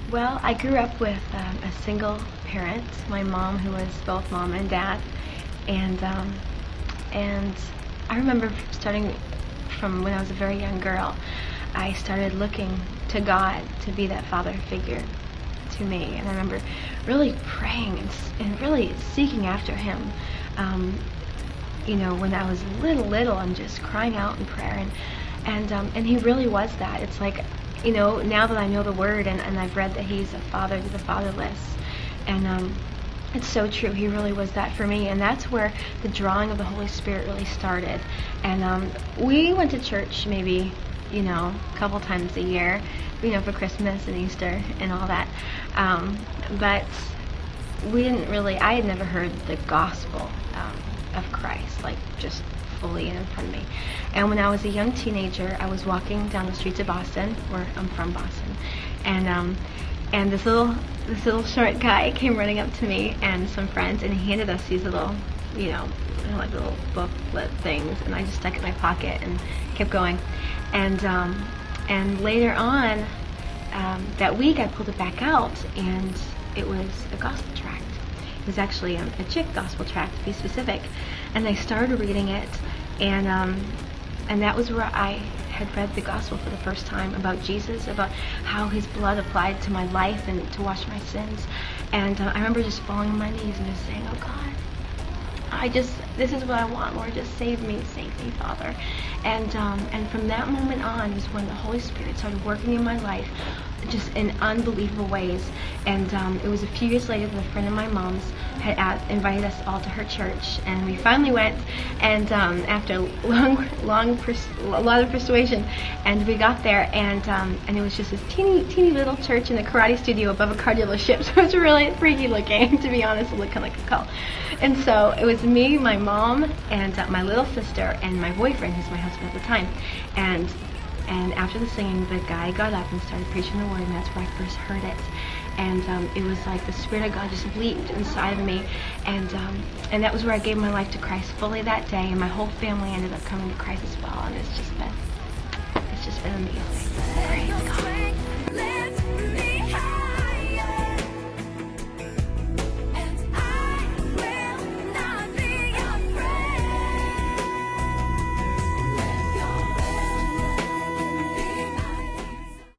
Well, I grew up with a single parent, my mom, who was both mom and dad, and and I remember starting from when I was a very young girl. I started looking to God to be that father figure to me, and I remember really praying and really seeking after Him. When I was little, and just crying out in prayer, and He really was that. It's like, now that I know the Word and I've read that He's a father to the fatherless, and it's so true. He really was that for me, and that's where the drawing of the Holy Spirit really started. And we went to church maybe, a couple times a year, for Christmas and Easter and all that. But I had never heard the gospel of Christ, like just fully in front of me. And when I was a young teenager, I was walking down the streets of Boston, where I'm from, Boston, and this little short guy came running up to me and some friends, and he handed us these little, like little booklet things, and I just stuck it in my pocket and kept going. And later on that week, I pulled it back out, and it was a gospel tract. It was actually a chick gospel tract, to be specific. And I started reading it, and that was where I had read the gospel for the first time about Jesus, about how His blood applied to my life and to wash my sins. And I remember just falling on my knees and just saying, "Oh God, this is what I want, Lord, just save me, Father." And from that moment on is when the Holy Spirit started working in my life, just in unbelievable ways. And it was a few years later that a friend of my mom's had invited us all to her church, and we finally went. And after a lot of persuasion, and we got there, and it was just this teeny little church in a karate studio above a car dealership. So it was really freaky looking, to be honest. It looked kind of like a cult. And so it was me, my mom, and my little sister, and my boyfriend, who's my husband at the time. And after the singing, the guy got up and started preaching the word, and that's where I first heard it. And it was like the Spirit of God just leaped inside of me, and that was where I gave my life to Christ fully that day, and my whole family ended up coming to Christ as well, and it's just been amazing. Praise God.